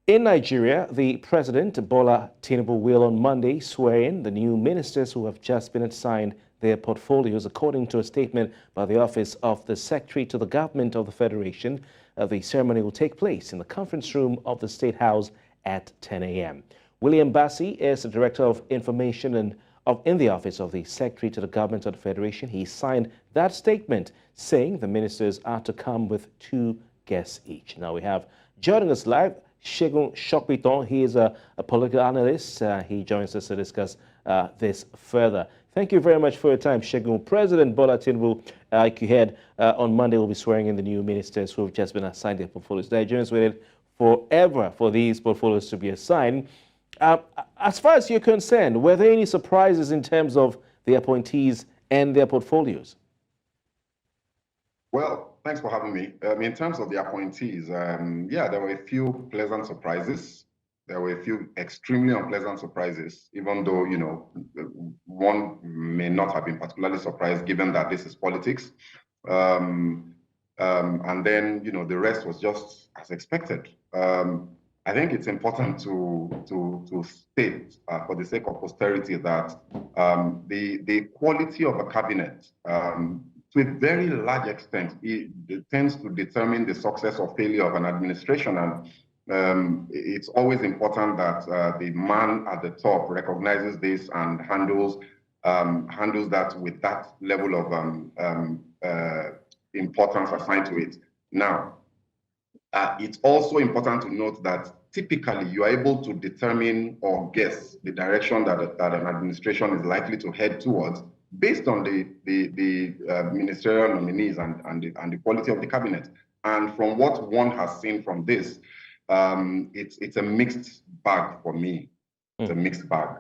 In Nigeria, the President, Bola Tinubu, will on Monday swear in the new ministers who have just been assigned their portfolios, according to a statement by the Office of the Secretary to the Government of the Federation. The ceremony will take place in the conference room of the State House at 10 a.m. William Bassi is the Director of Information in the Office of the Secretary to the Government of the Federation. He signed that statement saying the ministers are to come with 2 guests each. Now we have joining us live Segun Shokpiton. He is a political analyst. He joins us to discuss this further. Thank you very much for your time, Segun. President Bola Tinubu, like you heard, on Monday will be swearing in the new ministers who have just been assigned their portfolios. Nigerians waited forever for these portfolios to be assigned. As far as you're concerned, were there any surprises in terms of the appointees and their portfolios? Well, thanks for having me. In terms of the appointees, yeah, there were a few pleasant surprises. There were a few extremely unpleasant surprises, even though, one may not have been particularly surprised given that this is politics. And then, the rest was just as expected. I think it's important to state, for the sake of posterity, that the quality of a cabinet, to a very large extent, it tends to determine the success or failure of an administration. And it's always important that the man at the top recognizes this and handles that with that level of importance assigned to it. Now, it's also important to note that typically you are able to determine or guess the direction that an administration is likely to head towards based on the ministerial nominees and the quality of the cabinet. And from what one has seen from this, it's a mixed bag for me. It's a mixed bag.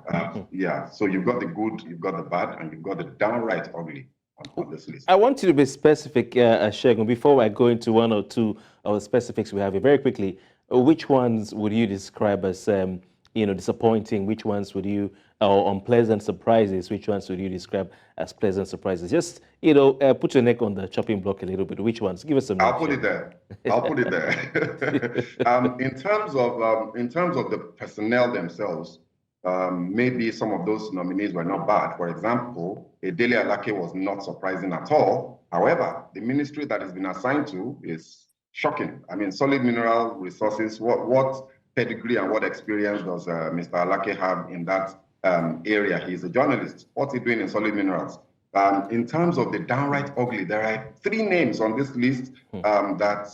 Yeah, so you've got the good, you've got the bad, and you've got the downright ugly on this list. I want you to be specific, Segun, before I go into one or two of the specifics we have here. Very quickly, which ones would you describe as disappointing? Which ones would you, or unpleasant surprises? Which ones would you describe as pleasant surprises? Just put your neck on the chopping block a little bit. Which ones? Give us some. I'll put it there. I'll put it there. In terms of the personnel themselves, maybe some of those nominees were not bad. For example, Dele Alake was not surprising at all. However, the ministry that has been assigned to is shocking. I mean, solid mineral resources. What pedigree and what experience does Mr. Alake have in that area? He's a journalist. What's he doing in solid minerals? In terms of the downright ugly, there are 3 names on this list that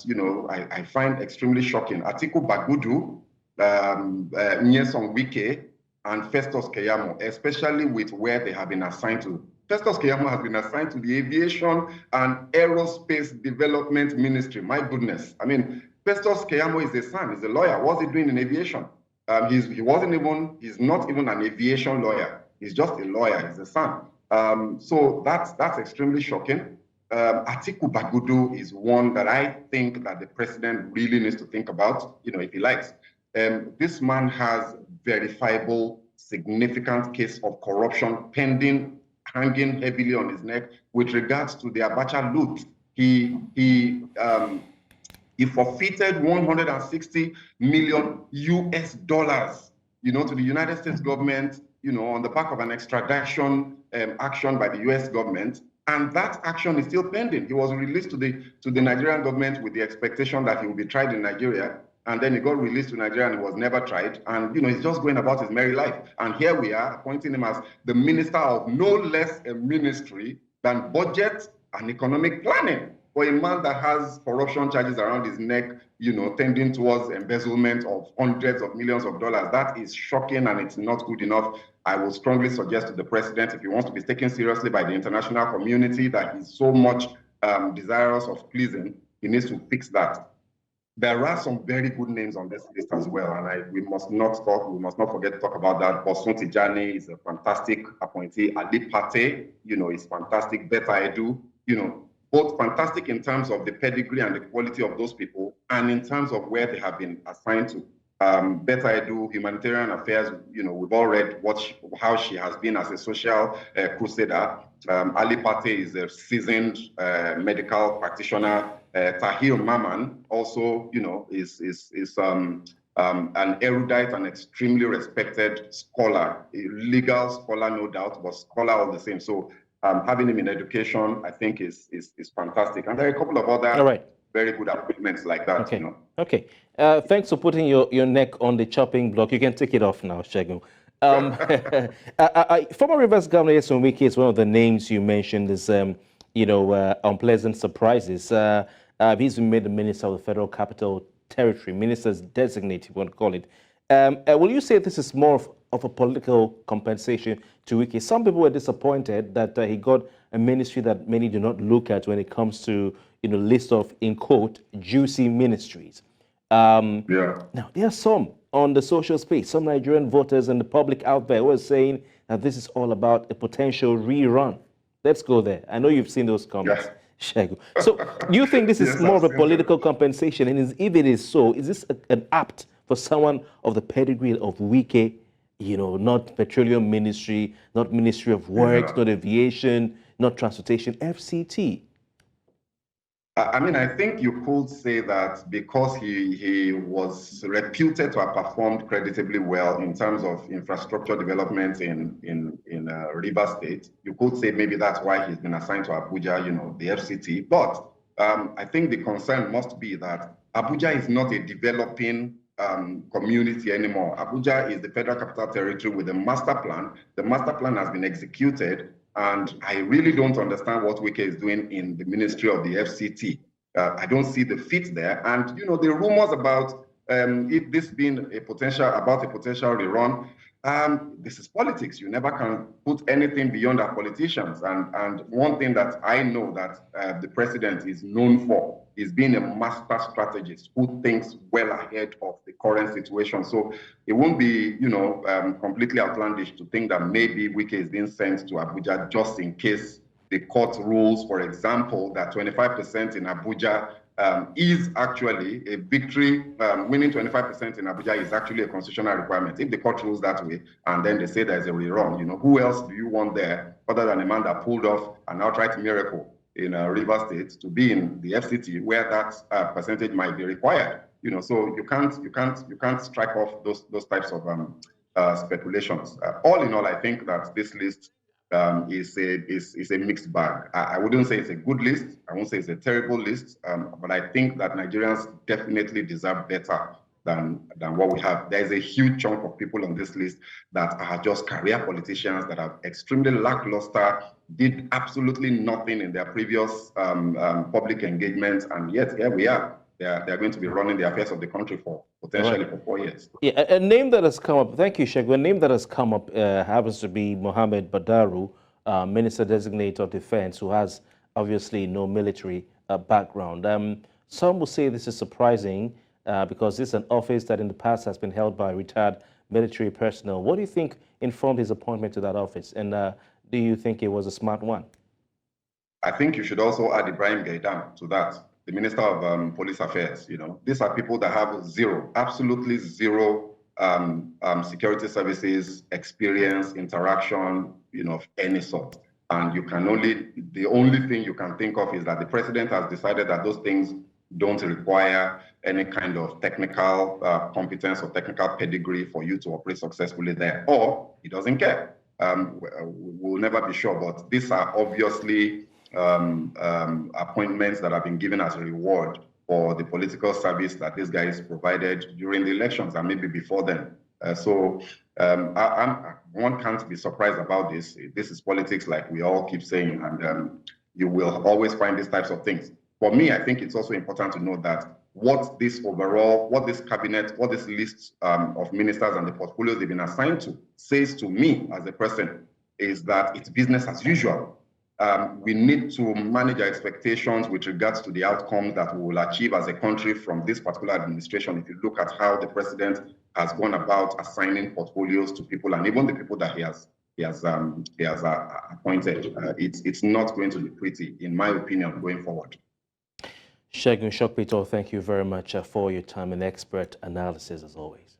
I find extremely shocking: Atiku Bagudu, Nyesom Wike, and Festus Keyamo, especially with where they have been assigned to. Festus Keyamo has been assigned to the Aviation and Aerospace Development Ministry. My goodness. I mean, Festus Keyamo is a son, he's a lawyer. What's he doing in aviation? He's not even an aviation lawyer. He's just a lawyer, he's a son. So that's extremely shocking. Atiku Bagudu is one that I think that the president really needs to think about, if he likes. This man has verifiable, significant case of corruption pending, hanging heavily on his neck with regards to the Abacha loot. He forfeited 160 million US dollars, to the United States government, on the back of an extradition action by the US government. And that action is still pending. He was released to the Nigerian government with the expectation that he will be tried in Nigeria. And then he got released to Nigeria and he was never tried. And, he's just going about his merry life. And here we are appointing him as the minister of no less a ministry than budget and economic planning, for a man that has corruption charges around his neck, tending towards embezzlement of hundreds of millions of dollars. That is shocking and it's not good enough. I will strongly suggest to the president, if he wants to be taken seriously by the international community that he's so much desirous of pleasing, he needs to fix that. There are some very good names on this list as well, and we must not forget to talk about that. Bosun Tijani is a fantastic appointee. Ali Pate, is fantastic. Beta Edu, both fantastic in terms of the pedigree and the quality of those people, and in terms of where they have been assigned to. Beta Edu, humanitarian affairs, we've all read how she has been as a social crusader. Ali Pate is a seasoned medical practitioner. Tahir Maman also, is an erudite and extremely respected scholar, a legal scholar, no doubt, but scholar all the same. So having him in education, I think, is fantastic. And there are a couple of other very good appointments like that. Okay. You know. Okay. Thanks for putting your neck on the chopping block. You can take it off now, Segun. Former Rivers Governor Nyesom Wike is one of the names you mentioned as, unpleasant surprises. He's been made the Minister of the Federal Capital Territory, Minister's designate, if you want to call it. Will you say this is more of a political compensation to Wike? Some people were disappointed that he got a ministry that many do not look at when it comes to, list of, in quote, juicy ministries. Now, there are some on the social space, some Nigerian voters and the public out there who are saying that this is all about a potential rerun. Let's go there. I know you've seen those comments, Segun. So do you think this is more of a political compensation? And if it is so, is this an apt for someone of the pedigree of Wike, not petroleum ministry, not Ministry of Works, not aviation, not transportation, FCT? I mean, I think you could say that because he was reputed to have performed creditably well in terms of infrastructure development in Rivers State, you could say maybe that's why he's been assigned to Abuja, the FCT. But I think the concern must be that Abuja is not a developing community anymore. Abuja is the Federal Capital Territory with a master plan. The master plan has been executed. And I really don't understand what Wike is doing in the Ministry of the FCT. I don't see the fit there. And, the rumors about it this being a potential rerun, this is politics. You never can put anything beyond our politicians. And one thing that I know that the president is known for is being a master strategist who thinks well ahead of the current situation. So it won't be, completely outlandish to think that maybe Wike is being sent to Abuja just in case the court rules, for example, that 25% in Abuja is actually a victory. Winning 25% in Abuja is actually a constitutional requirement. If the court rules that way, and then they say there's a rerun, who else do you want there other than a man that pulled off an outright miracle in Rivers State to be in the FCT where that percentage might be required? So you can't strike off those types of speculations. All in all, I think that this list is a mixed bag. I wouldn't say it's a good list. I won't say it's a terrible list, but I think that Nigerians definitely deserve better than what we have. There's a huge chunk of people on this list that are just career politicians that are extremely lackluster, did absolutely nothing in their previous public engagements, and yet here we are. They are going to be running the affairs of the country for potentially for 4 years. Yeah, a name that has come up, thank you, Segun. A name that has come up happens to be Mohammed Badaru, Minister Designate of Defense, who has obviously no military background. Some will say this is surprising because this is an office that in the past has been held by retired military personnel. What do you think informed his appointment to that office? And do you think it was a smart one? I think you should also add Ibrahim Gaidam to that, the Minister of Police Affairs. These are people that have absolutely zero security services experience, interaction, of any sort. And the only thing you can think of is that the president has decided that those things don't require any kind of technical competence or technical pedigree for you to operate successfully there, or he doesn't care. We'll never be sure, but these are obviously appointments that have been given as a reward for the political service that these guys provided during the elections and maybe before then. One can't be surprised about this. This is politics, like we all keep saying, and you will always find these types of things. For me, I think it's also important to note that what this cabinet, what this list of ministers and the portfolios they've been assigned to says to me as a person is that it's business as usual. We need to manage our expectations with regards to the outcomes that we will achieve as a country from this particular administration. If you look at how the president has gone about assigning portfolios to people, and even the people that he has appointed, it's not going to be pretty, in my opinion, going forward. Segun Shokpito, thank you very much for your time and expert analysis as always.